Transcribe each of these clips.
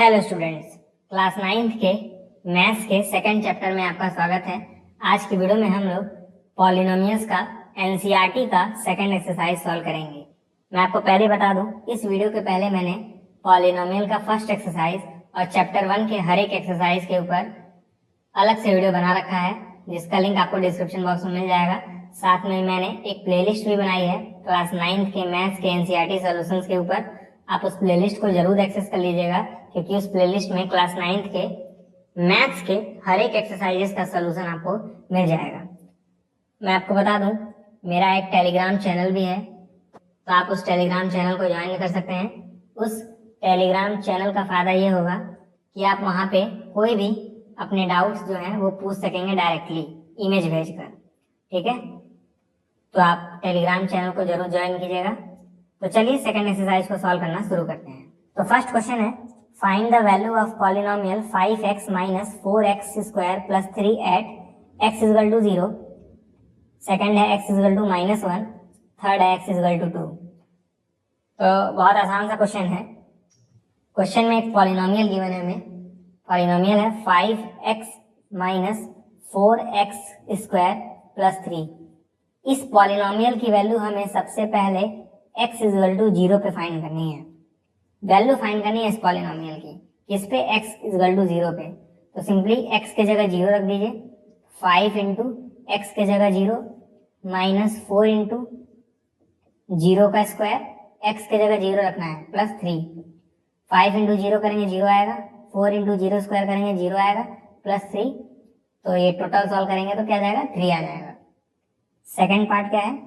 Hello students, class 9th के maths के second chapter में आपका स्वागत है। आज की वीडियो में हम लोग पॉलिनोमियल्स का एनसीईआरटी का सेकंड एक्सरसाइज सॉल्व करेंगे। मैं आपको पहले बता दूं, इस वीडियो के पहले मैंने पॉलिनोमियल का फर्स्ट एक्सरसाइज और चैप्टर 1 के हर एक एक्सरसाइज के ऊपर अलग से वीडियो बना रखा है, जिसका लिंक आपको डिस्क्रिप्शन बॉक्स में मिल जाएगा। साथ में मैंने एक प्लेलिस्ट भी बनाई है क्लास 9th के मैथ्स के एनसीईआरटी सॉल्यूशंस के ऊपर। आप उस प्लेलिस्ट को जरूर एक्सेस कर लीजिएगा, क्योंकि उस प्लेलिस्ट में क्लास 9th के मैथ्स के हर एक एक्सरसाइजेस का सोल्यूशन आपको मिल जाएगा। मैं आपको बता दूं, मेरा एक टेलीग्राम चैनल भी है, तो आप उस टेलीग्राम चैनल को ज्वाइन कर सकते हैं। उस टेलीग्राम चैनल का फायदा ये होगा कि आप वहाँ पे कोई भी अपने डाउट्स जो हैं वो पूछ सकेंगे डायरेक्टली इमेज भेजकर। ठीक है, तो आप टेलीग्राम चैनल को जरूर ज्वाइन कीजिएगा। तो चलिए सेकंड एक्सरसाइज को सॉल्व करना शुरू करते हैं। तो फर्स्ट क्वेश्चन है, find the value of polynomial 5x minus 4x square plus 3 at x equal to 0। Second है x इक्वल टू -1। थर्ड है x इक्वल टू 2। तो बहुत आसान सा क्वेश्चन है। क्वेश्चन में एक पॉलिनोमियल गिवन है हमें। पॉलिनोमियल है 5x minus 4x square plus 3। इस पॉलिनोमियल की वैल्यू हमें सबसे पहले x इक्वल टू 0 पे फाइंड करनी है। वैल्यू फाइंड करनी है इस पॉलिनोमियल की, किस पे? x इक्वल टू 0 पे। तो सिंपली x के जगह 0 रख दीजिए। 5 इंटू एक्स के जगह 0 माइनस 4 इंटू 0 का स्क्वायर, x के जगह 0 रखना है, प्लस 3। 5 इंटू 0 करेंगे 0 आएगा, 4 इंटू 0 स्क्वायर करेंगे 0 आएगा, प्लस 3। तो ये टोटल सॉल्व करेंगे तो क्या जाएगा? 3 आ जाएगा। सेकेंड पार्ट क्या है?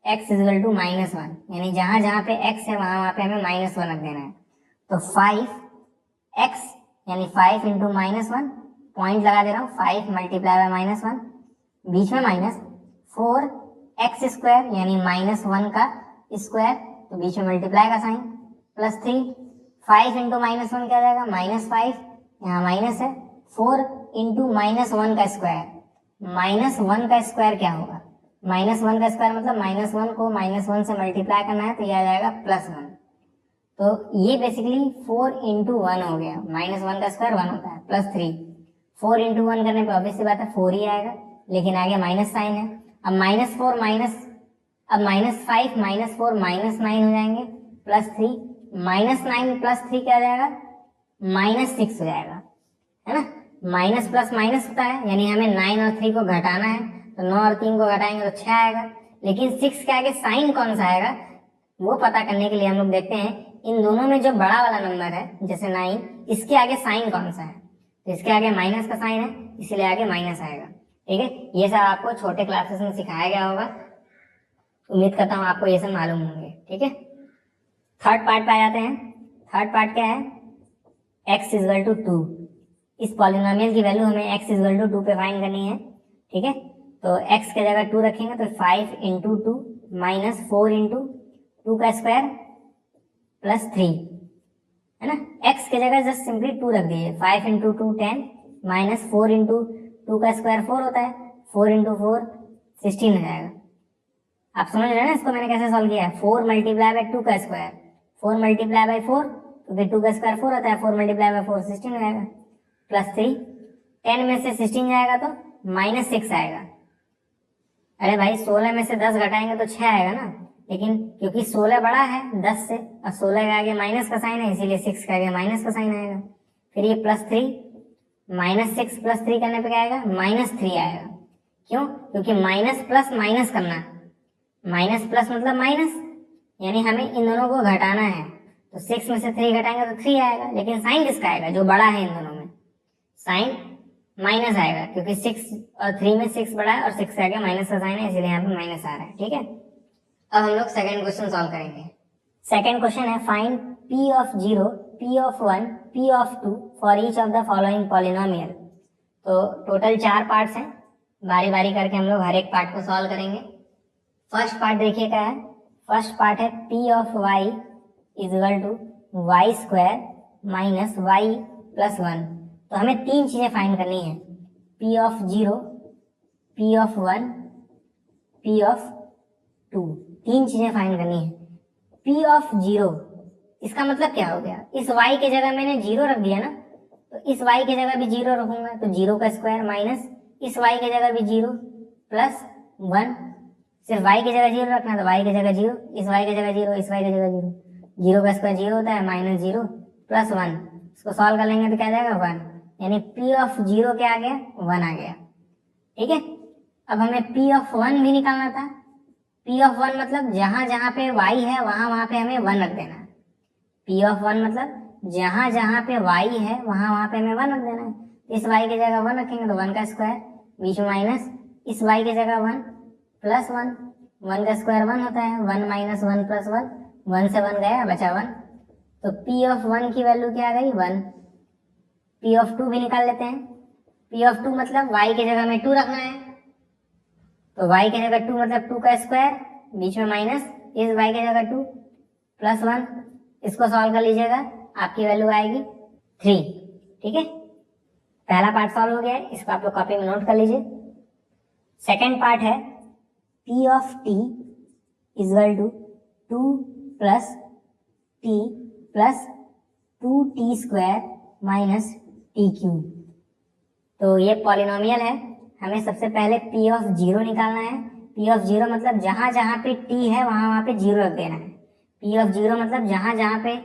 x इक्वल टू -1, यानी जहां जहां पे x है वहां पे हमें -1 रख देना है। तो 5x यानी 5 इंटू -1, पॉइंट लगा दे रहा हूँ, 5 मल्टीप्लाई बाय -1, बीच में माइनस, 4x स्क्वायर यानी -1 का स्क्वायर, तो बीच में मल्टीप्लाई का साइन, प्लस 3। 5 इंटू -1 क्या जाएगा? -5, यहाँ माइनस है। 4 इंटू -1 का स्क्वायर, -1 का स्क्वायर क्या होगा? -1 का स्क्वायर मतलब -1 को -1 से मल्टीप्लाई करना है, तो यह आ जाएगा +1। तो ये बेसिकली 4 इंटू 1 हो गया। -1 का स्क्वायर 1 होता है, प्लस 3। 4 इंटू 1 करने पर ऑब्वियस सी बात है 4 ही आएगा, लेकिन आगे माइनस साइन है। अब -4 माइनस, अब -5 -4 -9 हो जाएंगे, प्लस 3। -9 प्लस 3 क्या हो जाएगा? -6 हो जाएगा, है ना। माइनस प्लस माइनस होता है, यानी हमें 9 और 3 को घटाना है, तो 9 और 3 को घटाएंगे तो 6 आएगा। लेकिन 6 के आगे साइन कौन सा आएगा वो पता करने के लिए हम लोग देखते हैं इन दोनों में जो बड़ा वाला नंबर है, जैसे 9, इसके आगे साइन कौन सा है? तो इसके आगे माइनस का साइन है, इसीलिए आगे माइनस आएगा। ठीक है, ये सब आपको छोटे क्लासेस में सिखाया गया होगा, उम्मीद करता हूँ आपको ये सब मालूम होंगे। ठीक है, थर्ड पार्ट पे आ जाते हैं। थर्ड पार्ट क्या है? x equal to 2। इस पॉलिनोमियल की वैल्यू हमें x इक्वल टू 2 पे फाइंड करनी है। ठीक है, तो x के जगह 2 रखेंगे तो 5 इंटू 2 माइनस 4 इंटू 2 का स्क्वायर प्लस 3, है ना। x के जगह जस्ट सिंपली 2 रख दीजिए। 5 इंटू 2 10 माइनस 4 इंटू 2 का स्क्वायर 4 होता है, 4 इंटू 4 16 हो जाएगा। आप समझ रहे हैं ना इसको मैंने कैसे सॉल्व किया है? 4 मल्टीप्लाई बाय 2 का स्क्वायर, 4 मल्टीप्लाई बाय 4, तो फिर 2 का स्क्वायर 4 होता है, 4 मल्टीप्लाई बाय 4 16 हो जाएगा, प्लस 3। 10 में से 16 जाएगा तो -6 आएगा। अरे भाई 16 में से 10 घटाएंगे तो 6 आएगा ना, लेकिन क्योंकि 16 बड़ा है 10 से और 16 के आगे माइनस का साइन है, इसीलिए 6 के आगे माइनस का साइन आएगा। फिर ये प्लस 3, -6 प्लस 3 करने पे क्या आएगा? -3 आएगा। क्यों? क्योंकि माइनस प्लस माइनस करना है, माइनस प्लस मतलब माइनस, यानी हमें इन दोनों को घटाना है। तो 6 में से 3 घटाएंगे तो 3 आएगा, लेकिन साइन किसका आएगा? जो बड़ा है इन दोनों में, साइन माइनस आएगा, क्योंकि 6 और 3 में 6 बड़ा है और 6 के आगे माइनस का साइन है, इसलिए यहाँ पे माइनस आ रहा है। ठीक है, अब हम लोग सेकंड क्वेश्चन सॉल्व करेंगे। सेकंड क्वेश्चन है, find p of 0, p of 1, p of 2 for each of the following polynomial. तो टोटल 4 पार्ट्स हैं, बारी बारी करके हम लोग हर एक पार्ट को सॉल्व करेंगे। फर्स्ट पार्ट देखिए क्या है। फर्स्ट पार्ट है p of y equal to y square minus y plus 1। तो हमें 3 चीजें फाइंड करनी है, p of 0, p of 1, p of 2। 3 चीजें फाइंड करनी है। p ऑफ 0 इसका मतलब क्या हो गया, इस y के जगह मैंने 0 रख दिया ना, तो इस y के जगह भी 0 रखूंगा, तो 0 का स्क्वायर माइनस इस y के जगह भी 0 प्लस 1, सिर्फ y की जगह 0 रखना, तो y की जगह 0, इस y की जगह 0, इस y की जगह 0, 0 का स्क्वायर 0 होता है, माइनस 0 प्लस 1, इसको सॉल्व कर लेंगे तो क्या जाएगा 1, यानी p ऑफ 0 क्या आ गया, 1 आ गया। ठीक है, अब हमें p ऑफ 1 भी निकालना था। p ऑफ 1 मतलब जहां जहां पे y है वहां वहां पे हमें 1 रख देना है। p ऑफ 1 मतलब जहां जहां पे y है वहां वहां पे हमें 1 रख देना है। इस y की जगह 1 रखेंगे तो 1 का स्क्वायर, बीच में माइनस इस y की जगह 1 प्लस 1, 1 का स्क्वायर 1 होता है, 1 माइनस 1 प्लस 1, 1 से 1 गया बचा 1, तो p ऑफ 1 की वैल्यू क्या आ गई 1। p ऑफ 2 भी निकाल लेते हैं। p ऑफ 2 मतलब y की जगह में 2 रखना है, तो y की जगह 2 मतलब 2 का स्क्वायर, बीच में माइनस इस y की जगह 2 प्लस 1, इसको सॉल्व कर लीजिएगा, आपकी वैल्यू आएगी 3। ठीक है, पहला पार्ट सॉल्व हो गया है, इसको आप लोग कॉपी में नोट कर लीजिए। सेकेंड पार्ट है p of t equal to 2 plus t plus 2t square minus t cube. तो ये पॉलिनोमियल है, हमें सबसे पहले p ऑफ 0 निकालना है। p ऑफ 0 मतलब जहां जहां पे t है वहां वहां पे 0 रख देना है। p ऑफ 0 मतलब जहां जहां पे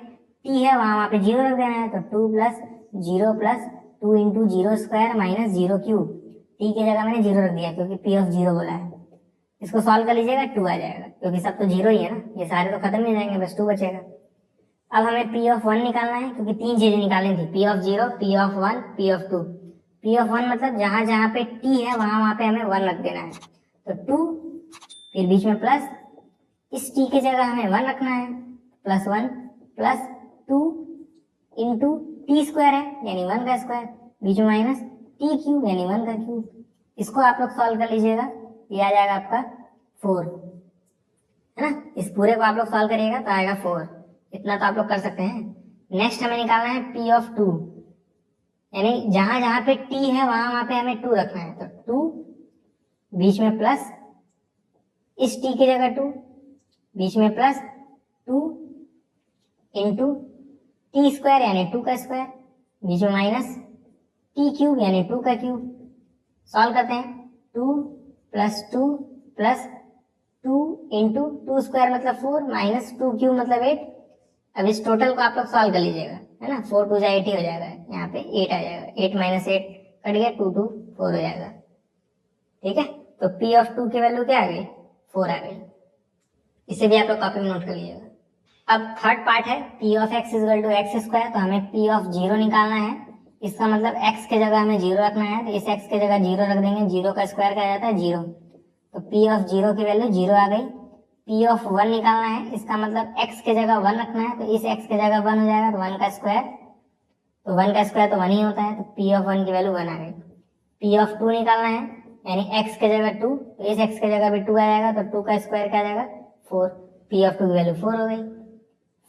t है वहां वहां पे 0 रख देना है, तो 2 plus 0 plus 2 into 0 square minus 0 cube. t की जगह मैंने 0 रख दिया क्योंकि p ऑफ 0 बोला है। इसको सॉल्व कर लीजिएगा, 2 आ जाएगा, क्योंकि सब तो 0 ही है ना, ये सारे तो खत्म ही हो जाएंगे, बस 2 बचेगा। अब हमें p ऑफ 1 निकालना है, क्योंकि 3 चीजें निकालनी थी, p of 0, p of 1, p of 2। p of 1 मतलब जहां जहां पे t है वहां वहां पे हमें 1 रख देना है, तो 2 फिर बीच में प्लस इस t की जगह हमें 1 रखना है, plus 1 plus 2 into T square है यानी 1 का स्क्वायर, बीच में माइनस टी क्यूब यानी 1 का क्यूब। इसको आप लोग सॉल्व कर लीजिएगा, ये आ जाएगा आपका 4, है ना। इस पूरे को आप लोग सॉल्व करिएगा तो आएगा 4, इतना तो आप लोग कर सकते हैं। नेक्स्ट हमें निकालना है p ऑफ 2, यानी जहां जहां पे t है वहां वहां पे हमें 2 रखना है, तो 2 बीच में प्लस इस t की जगह 2, बीच में प्लस 2 इंटू टी स्क्वायर यानी 2 का स्क्वायर, बीच में माइनस टी क्यूब यानी 2 का क्यूब। सॉल्व करते हैं, 2 प्लस 2 प्लस 2 इंटू 2 स्क्वायर मतलब 4 माइनस 2 क्यूब मतलब 8। अब इस टोटल को आप लोग सॉल्व कर लीजिएगा, है ना। 4 2 जा 8 ही हो जाएगा, यहाँ पे 8 आ जाएगा, 8 माइनस 8 कट गया, 2 2 4 हो जाएगा। ठीक है, तो p ऑफ 2 की वैल्यू क्या आ गई, 4 आ गई। इसे भी आप लोग कॉपी में नोट कर लीजिएगा। अब थर्ड पार्ट है p of x equal to x square, तो हमें p ऑफ 0 निकालना है। इसका मतलब x के जगह हमें 0 रखना है, तो इस x के जगह 0 रख देंगे, 0 का स्क्वायर क्या जाता है 0, तो p ऑफ 0 की वैल्यू 0 आ गई। p ऑफ 1 निकालना है, इसका मतलब x के जगह 1 रखना है, तो इस x के जगह 1 हो जाएगा, तो 1 का स्क्वायर, तो 1 का स्क्वायर तो 1 ही होता है, तो p ऑफ 1 की वैल्यू 1 आ गई। p ऑफ 2 निकालना है, यानी x के जगह 2, तो इस x के जगह भी 2 आ जाएगा, तो 2 का स्क्वायर क्या आ जाएगा 4, p ऑफ 2 की वैल्यू 4 हो गई।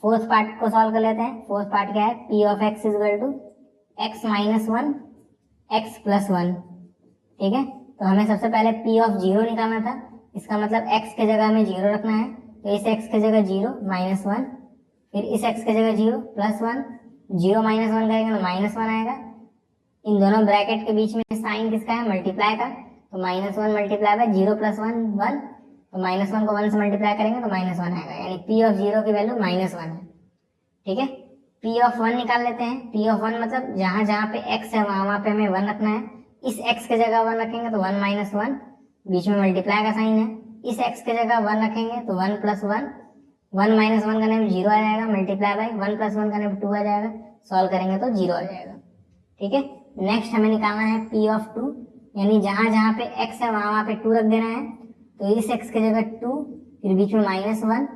फोर्थ पार्ट को सॉल्व कर लेते हैं। फोर्थ पार्ट क्या है, p of x equal to x minus 1 x plus 1। ठीक है, तो हमें सबसे पहले p ऑफ 0 निकालना था, इसका मतलब x के जगह हमें 0 रखना है, तो इस x के जगह 0 माइनस 1, फिर इस x के जगह 0 प्लस 1, 0 माइनस 1 करेंगे तो माइनस 1 आएगा। इन दोनों ब्रैकेट के बीच में साइन किसका है, मल्टीप्लाई का, तो माइनस 1 मल्टीप्लाई बाय 0 प्लस 1 1, तो माइनस 1 को 1 से मल्टीप्लाई करेंगे तो माइनस 1 आएगा, यानी p ऑफ 0 की वैल्यू माइनस 1 है। ठीक है, p ऑफ 1 निकाल लेते हैं। p ऑफ 1 मतलब जहां जहां पे x है वहां वहां पे हमें 1 रखना है, इस x के जगह 1 रखेंगे तो 1 माइनस 1, बीच में मल्टीप्लाई का साइन है, इस x के जगह 1 रखेंगे तो 1 प्लस 1, 1 माइनस 1 करने में 0 आ जाएगा, मल्टीप्लाई बाय 1 प्लस 1 करने में 2 आ जाएगा, सॉल्व करेंगे तो 0 आ जाएगा। ठीक है, नेक्स्ट हमें निकालना है p ऑफ 2, यानी जहां जहां पे x है वहां वहां पे 2 रख देना है, तो इस x के जगह 2, फिर बीच में माइनस 1,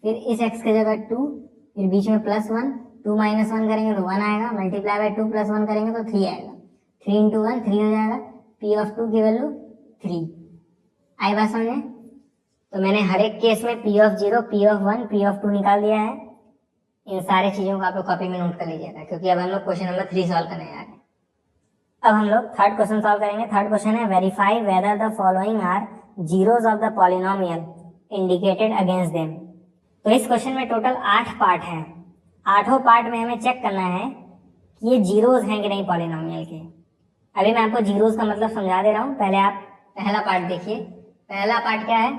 फिर इस x के जगह 2, फिर बीच में प्लस 1, 2 माइनस 1 करेंगे तो 1 आएगा, मल्टीप्लाई बाय 2 प्लस 1 करेंगे तो 3 आएगा, 3 इंटू 1 3 हो जाएगा, p ऑफ 2 की वैल्यू 3। आई बात समझ में? तो मैंने हर एक केस में p of 0, p of 1, p of 2 निकाल दिया है। इन सारे चीजों को आप लोग कॉपी में नोट कर लीजिएगा, क्योंकि अब हम लोग क्वेश्चन नंबर 3 सॉल्व करने जा रहे हैं। अब हम लोग थर्ड क्वेश्चन सॉल्व करेंगे। थर्ड क्वेश्चन है, verify whether the following are zeros of the polynomial indicated against them. तो इस क्वेश्चन में टोटल 8 पार्ट हैं, आठों पार्ट में हमें चेक करना है कि ये जीरोस हैं कि नहीं पॉलिनोमियल के। अभी मैं आपको जीरोस का मतलब समझा दे रहा हूँ, पहले आप पहला पार्ट देखिए। पहला पार्ट क्या है,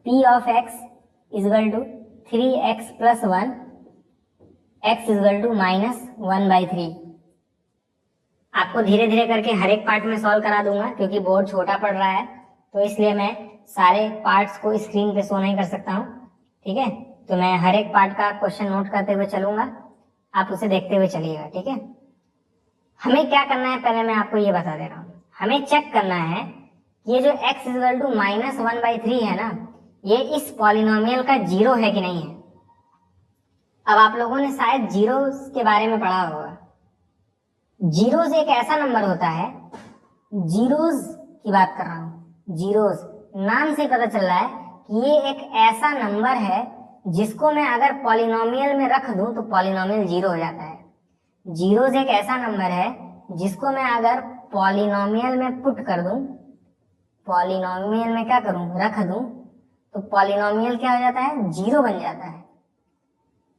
p of x equal to 3x plus 1 x equal to -1/3। आपको धीरे धीरे करके हर एक पार्ट में सॉल्व करा दूंगा क्योंकि बोर्ड छोटा पड़ रहा है, तो इसलिए मैं सारे पार्ट्स को स्क्रीन पे शो नहीं कर सकता हूँ। ठीक है, तो मैं हर एक पार्ट का क्वेश्चन नोट करते हुए चलूंगा, आप उसे देखते हुए चलिएगा। ठीक है, हमें क्या करना है पहले मैं आपको ये बता दे रहा हूँ। हमें चेक करना है ये जो x इजल टू -1/3 है ना, ये इस पॉलिनोमियल का जीरो है कि नहीं है। अब आप लोगों ने शायद जीरोस के बारे में पढ़ा होगा। जीरोस एक ऐसा नंबर होता है, जीरोस की बात कर रहा हूँ, जीरोस नाम से पता चल रहा है कि ये एक ऐसा नंबर है जिसको मैं अगर पॉलिनोमियल में रख दूं तो पॉलिनोमियल जीरो हो जाता है। जीरोस एक ऐसा नंबर है जिसको मैं अगर पॉलिनोमियल में पुट कर दूं, पॉलिनोमियल में क्या करूं, रख दूं, तो पॉलिनोमियल क्या हो जाता है, जीरो बन जाता है।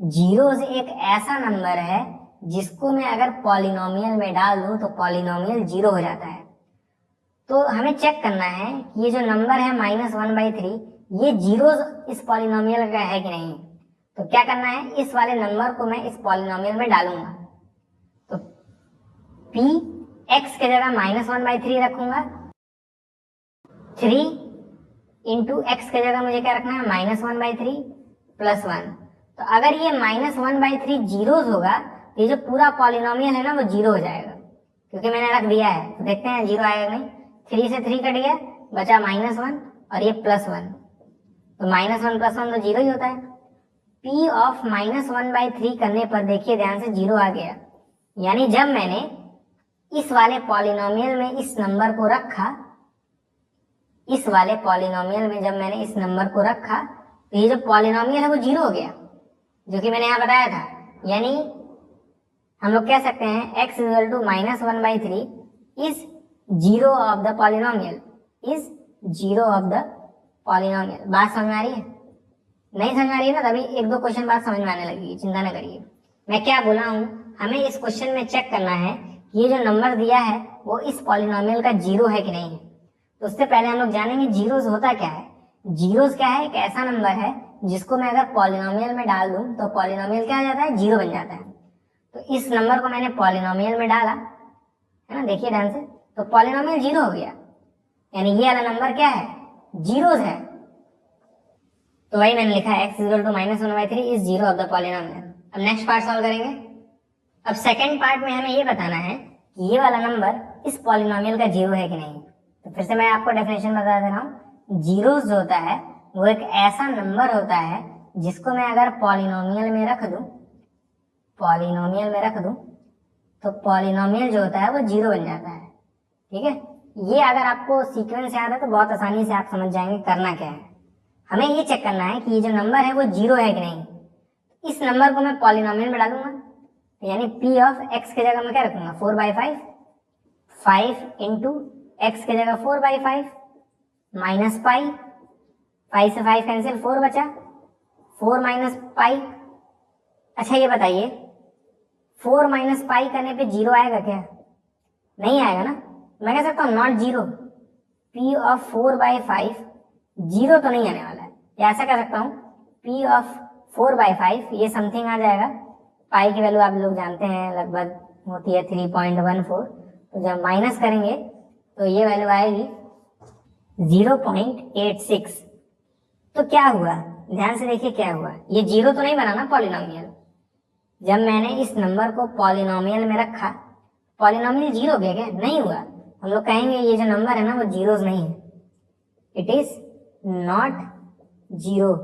जीरोस एक ऐसा नंबर है जिसको मैं अगर पॉलिनोमियल में डाल दूं तो पॉलिनोमियल जीरो हो जाता है। तो हमें चेक करना है कि ये जो नंबर है -1/3 ये जीरोस इस पॉलिनोमियल का है कि नहीं। तो क्या करना है, इस वाले नंबर को मैं इस पॉलिनोमियल में डालूंगा। तो p x के जगह -1/3 रखूंगा, 3 इंटू एक्स के जगह मुझे क्या रखना है, -1/3 प्लस 1। तो अगर ये -1/3 जीरोस होगा तो ये जो पूरा पॉलिनोमियल है ना वो जीरो हो जाएगा, क्योंकि मैंने रख दिया है। तो देखते हैं जीरो आएगा नहीं। 3 से 3 कट गया, बचा -1 और ये +1, तो -1 + 1 तो जीरो ही होता है। p ऑफ -1/3 करने पर देखिए ध्यान से जीरो आ गया, यानी जब मैंने इस वाले पॉलिनोमियल में इस नंबर को रखा, इस वाले पॉलिनोमियल में जब मैंने इस नंबर को रखा तो ये जो पॉलिनोमियल है वो जीरो हो गया, जो कि मैंने यहाँ बताया था। यानी हम लोग कह सकते हैं x equal to -1/3 is zero of the polynomial, is zero of the polynomial. बात समझ में आ रही है? नहीं समझ में आ रही है ना, तभी एक दो क्वेश्चन बाद समझ में आने लगेगी, चिंता न करिए। मैं क्या बोला हूँ, हमें इस क्वेश्चन में चेक करना है कि ये जो नंबर दिया है वो इस पॉलिनोमियल का जीरो है कि नहीं है। तो उससे पहले हम लोग जानेंगे जीरोस होता क्या है। जीरोस क्या है, एक ऐसा नंबर है जिसको मैं अगर पॉलिनोमियल में डाल दूं तो पॉलिनोमियल क्या हो जाता है, जीरो बन जाता है। तो इस नंबर को मैंने पॉलिनोमियल में डाला है ना, देखिए ध्यान से, तो पॉलिनोमियल जीरो हो गया, यानी ये वाला नंबर क्या है, जीरोस है। तो वही मैंने लिखा है x equal to -1/3 is zero of the polynomial. अब नेक्स्ट पार्ट सॉल्व करेंगे। अब सेकंड पार्ट में हमें ये बताना है कि ये वाला नंबर इस पॉलिनोमियल का जीरो है कि नहीं। तो फिर से मैं आपको डेफिनेशन बता दे रहा हूँ। जीरोस जो होता है वो एक ऐसा नंबर होता है जिसको मैं अगर पॉलिनोमियल में रख दूं, पॉलिनोमियल में रख दूं तो पॉलिनोमियल जो होता है वो जीरो बन जाता है। ठीक है, ये अगर आपको सीक्वेंस याद है तो बहुत आसानी से आप समझ जाएंगे करना क्या है। हमें ये चेक करना है कि ये जो नंबर है वो जीरो है कि नहीं। इस नंबर को मैं पॉलिनोमियल में डालूंगा, यानी p ऑफ x के जगह मैं क्या रखूंगा, 4/5, 5 इंटू एक्स के जगह 4/5 माइनस पाई, 5 से 5 कैंसिल, 4 बचा, 4 माइनस पाई। अच्छा ये बताइए 4 माइनस पाई करने पे जीरो आएगा क्या? नहीं आएगा ना। मैं कह सकता हूँ not zero, p of 4/5 zero तो नहीं आने वाला है, या ऐसा कह सकता हूँ p ऑफ 4/5 ये समथिंग आ जाएगा। पाई की वैल्यू आप लोग जानते हैं लगभग होती है 3.14, तो जब माइनस करेंगे तो ये वैल्यू आएगी 0.86। तो क्या हुआ, ध्यान से देखिए क्या हुआ, ये जीरो तो नहीं बना ना पॉलिनोमियल। जब मैंने इस नंबर को पॉलिनोमियल में रखा, पॉलिनोमियल जीरो हो गया क्या? नहीं हुआ। हम लोग कहेंगे ये जो नंबर है ना वो जीरोस नहीं है, इट इज नॉट जीरो।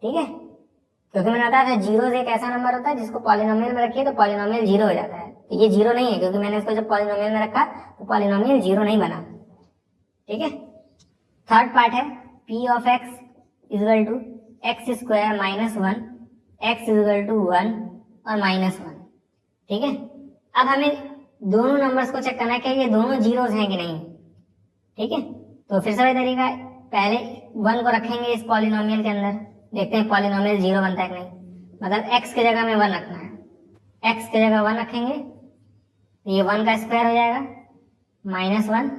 ठीक है, क्योंकि मैंने बताया था जीरोस एक ऐसा नंबर होता है जिसको पॉलिनोमियल में रखिए तो पॉलिनोमियल जीरो हो जाता है। तो ये जीरो नहीं है क्योंकि मैंने इसको जब पॉलिनोमियल में रखा तो पॉलिनोमियल जीरो नहीं बना। ठीक है, थर्ड पार्ट है p of x equal to x square minus 1, x equal to 1 और -1। ठीक है, अब हमें दोनों नंबर्स को चेक करना है कि ये दोनों जीरोस हैं कि नहीं। ठीक है, तो फिर से वही तरीका, पहले 1 को रखेंगे इस पॉलिनोमियल के अंदर, देखते हैं पॉलिनोमियल जीरो बनता है कि नहीं। मतलब x की जगह में 1 रखना है। x की जगह 1 रखेंगे तो ये 1 का स्क्वायर हो जाएगा -1,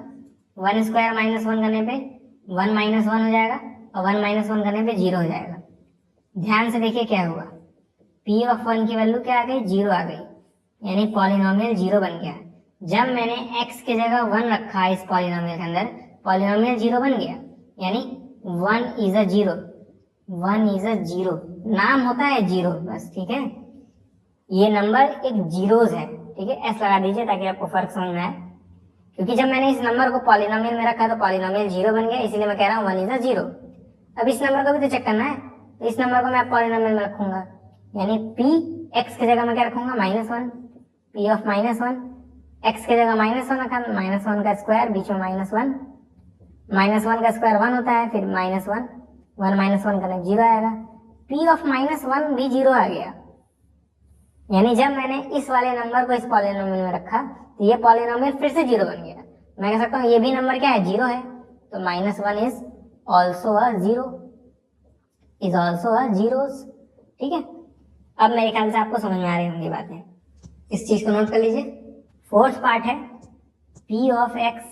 1 स्क्वायर -1 करने पे 1 -1 हो जाएगा और 1 -1 करने पे 0 हो जाएगा। ध्यान से देखिए क्या हुआ, p ऑफ 1 की वैल्यू क्या आ गई, 0 आ गई, यानी पॉलिनोमियल 0 बन गया। जब मैंने x की जगह 1 रखा इस पॉलिनोमियल के अंदर, पॉलिनोमियल 0 बन गया, यानी 1 इज अ 0, 1 इज अ 0, नाम होता है 0 बस, ठीक है। ये नंबर एक जीरोज है, ठीक है, एस लगा दीजिए ताकि आपको फर्क समझ में आए। क्योंकि जब मैंने इस नंबर को पॉलिनोमियल में रखा तो पॉलिनोमियल 0 बन गया, इसीलिए मैं कह रहा हूँ 1 इज अ 0। अब इस नंबर को भी तो चेक करना है, तो इस नंबर को मैं पॉलिनोमियल में रखूंगा, यानी p x की जगह मैं क्या रखूंगा, -1, p ऑफ -1, x की जगह -1 रखा, -1 का स्क्वायर, बीच में -1, -1 का स्क्वायर 1 होता है, फिर -1, 1 -1 करने 0 आएगा, p ऑफ -1 भी 0 आ गया। यानी जब मैंने इस वाले नंबर को इस पॉलिनोमियल में रखा तो ये पॉलिनोमियल फिर से 0 बन गया। मैं कह सकता हूँ ये भी नंबर क्या है, 0 है, तो -1 is also a 0, is also a zeros, ठीक है। अब मेरे ख्याल से आपको समझ में आ रही होंगी बातें, इस चीज को नोट कर लीजिए। फोर्थ पार्ट है p of x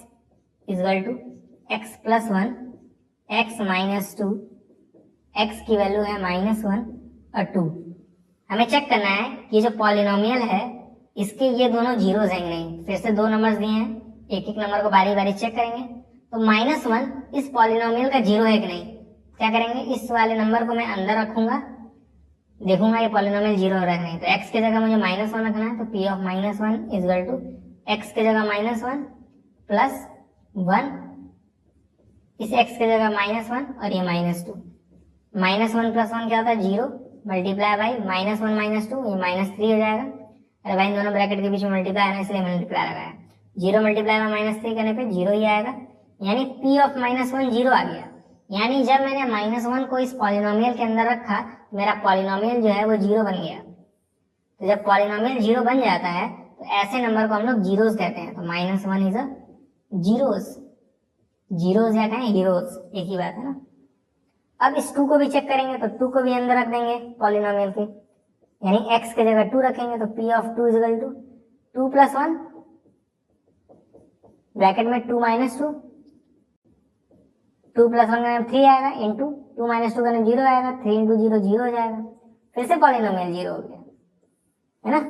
equal to x plus 1, x minus 2, x की वैल्यू है -1 और 2। हमें चेक करना है कि जो पॉलिनोमियल है इसके ये दोनों जीरोस हैं नहीं। फिर से दो नंबर्स दिए हैं, एक एक नंबर को बारी बारी चेक करेंगे। तो -1 इस पॉलिनोमियल का जीरो है कि नहीं, क्या करेंगे, इस वाले नंबर को मैं अंदर रखूंगा, देखूंगा ये पॉलिनोमियल 0 हो रहा है नहीं, तो x की जगह मुझे -1 रखना है, तो p of -1 is equal to x की जगह -1 प्लस 1, इस x की जगह -1 और ये -2, -1 प्लस 1 क्या होता है 0, मल्टीप्लाई बाई -1 -2, ये -3 हो जाएगा। अरे भाई इन दोनों ब्रैकेट के बीच में मल्टीप्लाई है ना, इसलिए मल्टीप्लाई लगाया, 0 मल्टीप्लाई बाई -3 करने पे 0 ही आएगा, यानी p ऑफ -1 0 आ गया। यानी जब मैंने -1 को इस पॉलिनोमियल के अंदर रखा, मेरा पॉलिनोमियल जो है वो 0 बन गया। तो जब पॉलिनोमियल 0 बन जाता है तो ऐसे नंबर को हम लोग जीरोस कहते हैं। तो -1 इज अ जीरोस, जीरोस या कहें हीरोस, एक ही बात है ना। अब इस 2 को भी चेक करेंगे, तो 2 को भी अंदर रख देंगे पॉलिनोमियल के, यानी x की जगह 2 रखेंगे, तो p of 2 is equal to 2 plus 1 bracket में 2 माइनस 2, 2 प्लस 1 का 3 आएगा, इंटू 2 माइनस 2 का 0 आएगा, 3 इंटू 0 0 हो जाएगा, फिर से पॉलिनोमियल 0 हो गया, है ना।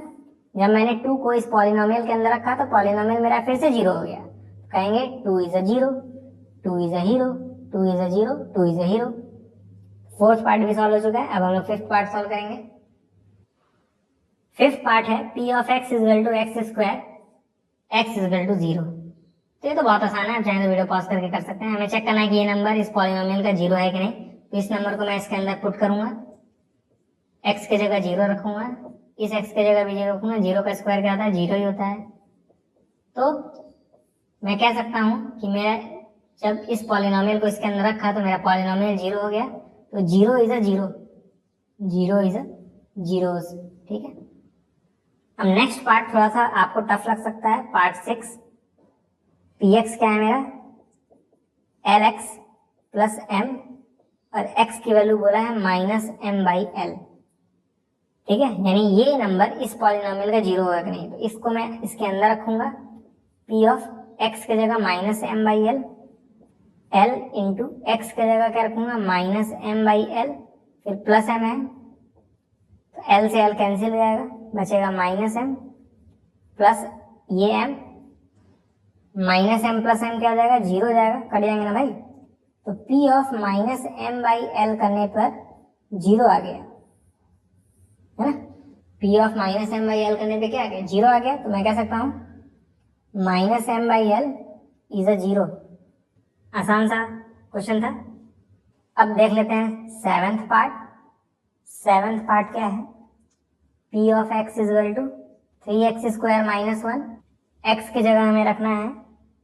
जब मैंने 2 को इस पॉलिनोमियल के अंदर रखा तो पॉलिनोमियल मेरा फिर से 0 हो गया, कहेंगे 2 is a 0, 2 is a zero, 2 is a 0, 2 is a zero. Fourth part भी सॉल्व हो चुका है, अब हम लोग फिफ्थ पार्ट सॉल्व करेंगे। फिफ्थ पार्ट है p of x is equal to x square, x is equal to 0। तो ये तो बहुत आसान है, आप चाहे तो वीडियो पॉज करके कर सकते हैं। हमें चेक करना है कि ये नंबर इस पॉलिनोमियल का 0 है कि नहीं, तो इस नंबर को मैं इसके अंदर पुट करूंगा, x की जगह 0 रखूंगा, इस x की जगह भी 0 रखूंगा, 0 का स्क्वायर क्या होता है 0 ही होता है। तो मैं कह सकता हूं कि मेरा जब इस पॉलिनोमियल को इसके अंदर रखा तो मेरा पॉलिनोमियल 0 हो गया, तो 0 is a 0, 0 is a zeros, ठीक है। अब नेक्स्ट पार्ट थोड़ा सा आपको टफ लग सकता है, पार्ट 6। px क्या है मेरा, lx प्लस m और x की वैल्यू बोला है -m/l, ठीक है। यानी ये नंबर इस पॉलिनोमियल का 0 होगा कि नहीं, तो इसको मैं इसके अंदर रखूंगा, p ऑफ x की जगह -m/l, l इंटू एक्स की जगह क्या रखूंगा -m/l, फिर प्लस m है, तो l से l कैंसिल हो जाएगा, बचेगा -m प्लस ये m, -m प्लस m क्या हो जाएगा 0 हो जाएगा, कट जाएंगे ना भाई। तो p ऑफ -m/l करने पर 0 आ गया, है ना। p ऑफ -m/l करने पे क्या आ गया 0 आ गया, तो मैं कह सकता हूँ -m/l इज अ 0। आसान सा क्वेश्चन था। अब देख लेते हैं सेवेंथ पार्ट। सेवेंथ पार्ट क्या है, p of x is equal to 3x square -1, x की जगह हमें रखना है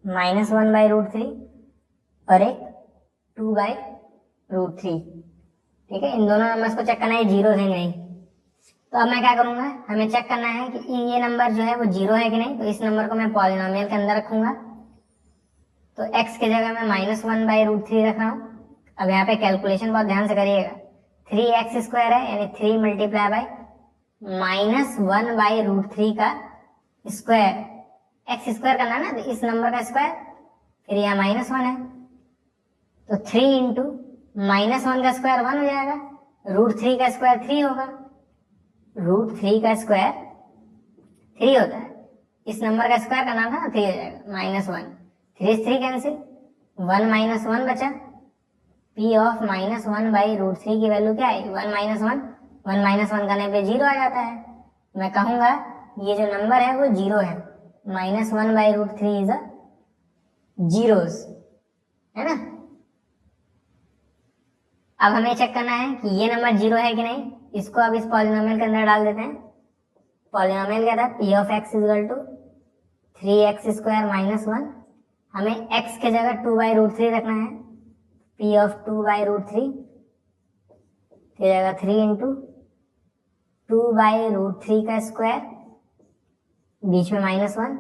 -1/√3 और एक 2/√3, ठीक है। इन दोनों नंबर्स को चेक करना है 0 है नहीं, तो अब मैं क्या करूंगा, हमें चेक करना है कि ये नंबर जो है वो 0 है कि नहीं, तो इस नंबर को मैं पॉलिनोमियल के अंदर रखूंगा, तो x की जगह मैं -1/√3 रख रहा हूँ। अब यहाँ पे कैलकुलेशन बहुत ध्यान से करिएगा, 3x स्क्वायर है यानी 3 मल्टीप्लाई बाई -1/√3 का स्क्वायर, एक्स स्क्वायर करना ना, तो इस नंबर का स्क्वायर, फिर यहाँ -1 है तो 3 इंटू -1 का स्क्वायर 1 हो जाएगा, √3 का स्क्वायर 3 होगा, √3 का स्क्वायर 3 होता है, इस नंबर का स्क्वायर करना था ना, 3 हो जाएगा, -1, 3 3 कैंसिल, 1 -1 बचा, P ऑफ -1/√3 की वैल्यू क्या है, 1 -1, 1 -1 करने पे 0 आ जाता है, मैं कहूंगा ये जो नंबर है वो 0 है, -1/√3 इज अ जीरोस, है ना। अब हमें चेक करना है कि ये नंबर 0 है कि नहीं, इसको अब इस पॉलिनोमियल के अंदर डाल देते हैं। पॉलिनोमियल क्या था, P of x equal to 3x² -1, हमें x के जगह 2/√3 रखना है, P ऑफ 2/√3 की जगह 3 इंटू 2/√3 का स्क्वायर, बीच में -1,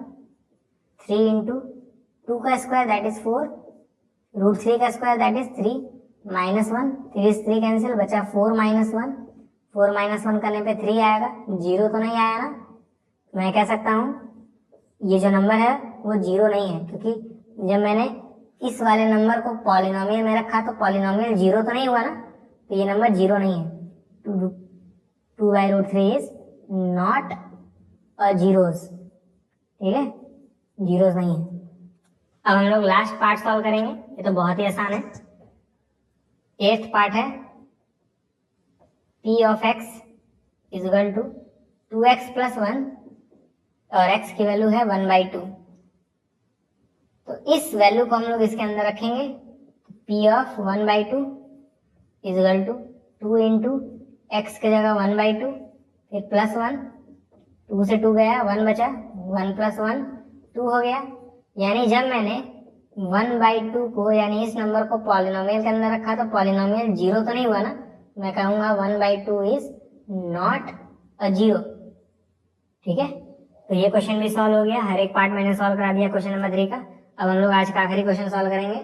3 इंटू 2 का स्क्वायर दैट इज 4, √3 का स्क्वायर दैट इज 3, -1, 3 3 कैंसिल, बचा 4 -1, 4 -1 करने पे 3 आएगा, 0 तो नहीं आया ना, मैं कह सकता हूँ ये जो नंबर है वो 0 नहीं है, क्योंकि जब मैंने इस वाले नंबर को पॉलिनोमियल में रखा तो पॉलिनोमियल 0 तो नहीं हुआ ना, तो ये नंबर 0 नहीं है, 2/√3 इज नॉट अ जीरोस, ठीक है, जीरोस नहीं है। अब हम लोग लास्ट पार्ट सॉल्व करेंगे, ये तो बहुत ही आसान है। 8th पार्ट है, P of x is equal to 2x + 1 और x की वैल्यू है 1/2, तो इस वैल्यू को हम लोग इसके अंदर रखेंगे, P of 1/2 is equal to 2 into x की जगह 1/2, फिर +1, 2 से 2 गया, 1 बचा, 1 + 1 2 हो गया, यानी जब मैंने 1/2 को यानी इस नंबर को पॉलिनोमियल के अंदर रखा तो पॉलिनोमियल 0 तो नहीं हुआ ना, मैं कहूंगा 1/2 इज नॉट अ 0, ठीक है। तो ये क्वेश्चन भी सॉल्व हो गया, हर एक पार्ट मैंने सॉल्व करा दिया क्वेश्चन नंबर 3 का। अब हम लोग आज का आखिरी क्वेश्चन सॉल्व करेंगे।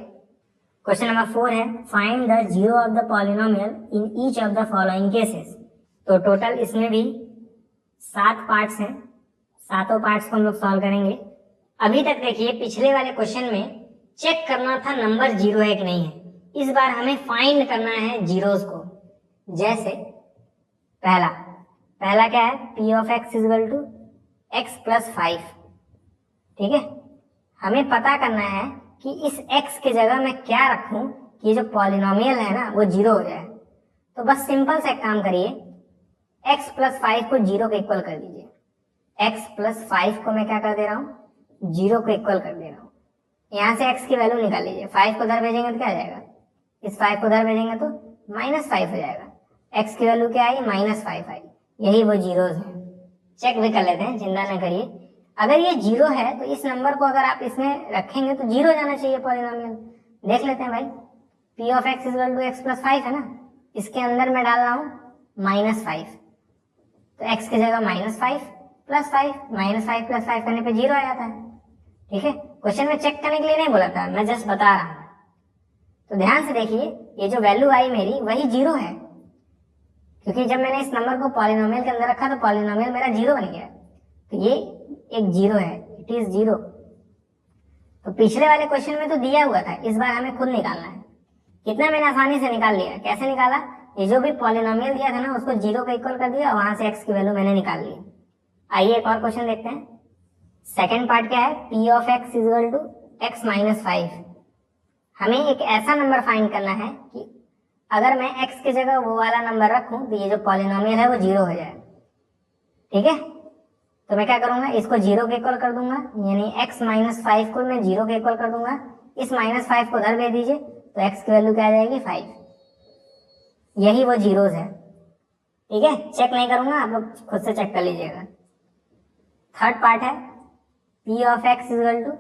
क्वेश्चन नंबर 4 है, find the zero of the polynomial in each of the following cases. तो टोटल इसमें भी 7 पार्ट्स हैं, सातों पार्ट्स को हम लोग सॉल्व करेंगे। अभी तक देखिए पिछले वाले क्वेश्चन में चेक करना था नंबर 0 है कि नहीं है, इस बार हमें फाइंड करना है जीरोस को। जैसे पहला क्या है, P of x is equal to x + 5, ठीक है। हमें पता करना है कि इस x के जगह मैं क्या रखूं कि ये जो पॉलिनोमियल है ना वो 0 हो जाए। तो बस सिंपल से एक काम करिए, x + 5 को 0 के इक्वल कर दीजिए। x + 5 को मैं क्या कर दे रहा हूँ, 0 को इक्वल कर दे रहा हूँ। यहाँ से x की वैल्यू निकाल लीजिए, 5 को उधर भेजेंगे तो क्या आ जाएगा, इस 5 को उधर भेजेंगे तो -5 हो जाएगा, x की वैल्यू क्या आई, -5 आई, यही वो जीरोस है। चेक भी कर लेते हैं, चिंता न करिए। अगर ये 0 है तो इस नंबर को अगर आप इसमें रखेंगे तो 0 जाना चाहिए पॉलिनोमियल। देख लेते हैं भाई, P of x is equal to x + 5 है ना, इसके अंदर मैं डाल रहा हूँ -5, तो x की जगह -5 + 5, -5 + 5 करने पे 0 आ जाता है, ठीक है। क्वेश्चन में चेक करने के लिए नहीं बोला था, मैं जस्ट बता रहा हूँ। तो ध्यान से देखिए, ये जो वैल्यू आई मेरी वही 0 है, क्योंकि जब मैंने इस नंबर को पॉलिनोमियल के अंदर रखा तो पॉलिनोमियल मेरा 0 बन गया, तो ये एक 0 है, इट इज 0। तो पिछले वाले क्वेश्चन में तो दिया हुआ था, इस बार हमें खुद निकालना है। कितना मैंने आसानी से निकाल लिया, कैसे निकाला, ये जो भी पॉलिनोमियल दिया था ना उसको 0 का इक्वल कर दिया और वहां से x की वैल्यू मैंने निकाल ली। आइए एक और क्वेश्चन देखते हैं। सेकेंड पार्ट क्या है, P of x is equal to x - 5। हमें एक ऐसा नंबर फाइंड करना है कि अगर मैं x की जगह वो वाला नंबर रखूं तो ये जो पॉलिनोमियल है वो 0 हो जाए, ठीक है। तो मैं क्या करूंगा, इसको 0 के इक्वल कर दूंगा, यानी x - 5 को मैं 0 के इक्वल कर दूंगा, इस -5 को उधर भेज दीजिए तो x की वैल्यू क्या आ जाएगी, 5, यही वो जीरोस है, ठीक है। चेक नहीं करूंगा, आप लोग खुद से चेक कर लीजिएगा। थर्ड पार्ट है, P of x is equal to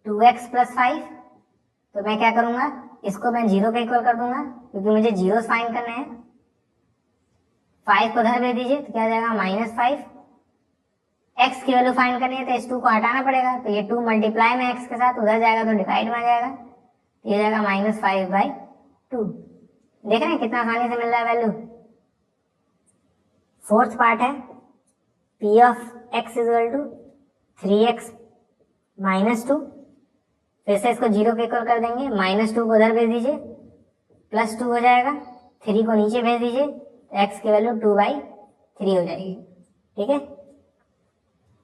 2x + 5, तो मैं क्या करूंगा, इसको मैं 0 के इक्वल कर दूंगा, क्योंकि मुझे जीरोस फाइंड करने हैं। 5 को उधर भेज दीजिए तो क्या आ जाएगा, -5, x की वैल्यू फाइंड करनी है तो इस 2 को हटाना पड़ेगा, तो ये 2 मल्टीप्लाई में x के साथ उधर जाएगा तो डिवाइड में आ जाएगा, तो ये जाएगा -5/2। देख रहे हैं कितना आसानी से मिल रहा है वैल्यू। फोर्थ पार्ट है, p of x equal to 3x minus 2, फिर से इसको 0 के इक्वल कर देंगे, -2 को उधर भेज दीजिए, +2 हो जाएगा, 3 को नीचे भेज दीजिए, तो x की वैल्यू 2/3 हो जाएगी। ठीक है,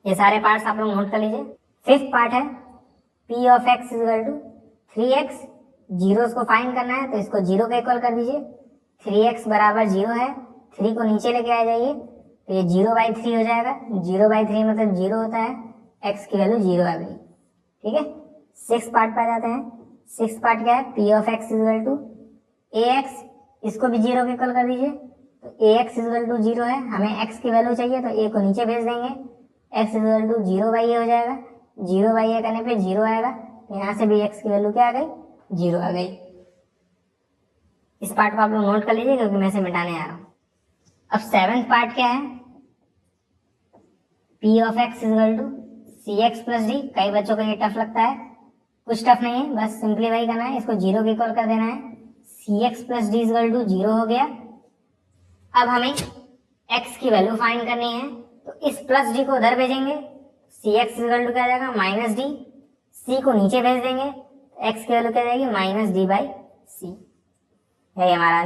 ये सारे पार्ट्स आप लोग नोट कर लीजिए। फिफ्थ पार्ट है p of x equal to 3x, zeros को फाइंड करना है, तो इसको 0 के इक्वल कर दीजिए, 3x बराबर 0 है, 3 को नीचे लेके आ जाइए, तो ये 0/3 हो जाएगा, 0/3 मतलब 0 होता है, x की वैल्यू 0 आ गई। ठीक है, सिक्स पार्ट पे आ जाते हैं। सिक्स पार्ट क्या है, p of x equal to ax, इसको भी 0 के इक्वल कर दीजिए, तो ax इजल टू 0 है, हमें x की वैल्यू चाहिए, तो a को नीचे भेज देंगे, x इजल टू 0/a हो जाएगा, 0/a करने पे 0 आएगा, यहाँ से भी x की वैल्यू क्या आ गई, 0 आ गई। इस पार्ट को आप लोग नोट कर लीजिए क्योंकि मैं इसे मिटाने आ रहा हूँ। अब सेवेंथ पार्ट क्या है, p of x equal to cx plus d। कई बच्चों को ये टफ लगता है, कुछ टफ नहीं है, बस सिंप्लीफाई करना है, इसको 0 के इक्वल कर देना है, cx plus d equal to 0 हो गया। अब हमें x की वैल्यू फाइंड करनी है, तो इस प्लस d को उधर भेजेंगे, cx इजल टू क्या आ जाएगा, -d, c को नीचे भेज देंगे, x की वैल्यू क्या जाएगी, -d/c। यही हमारा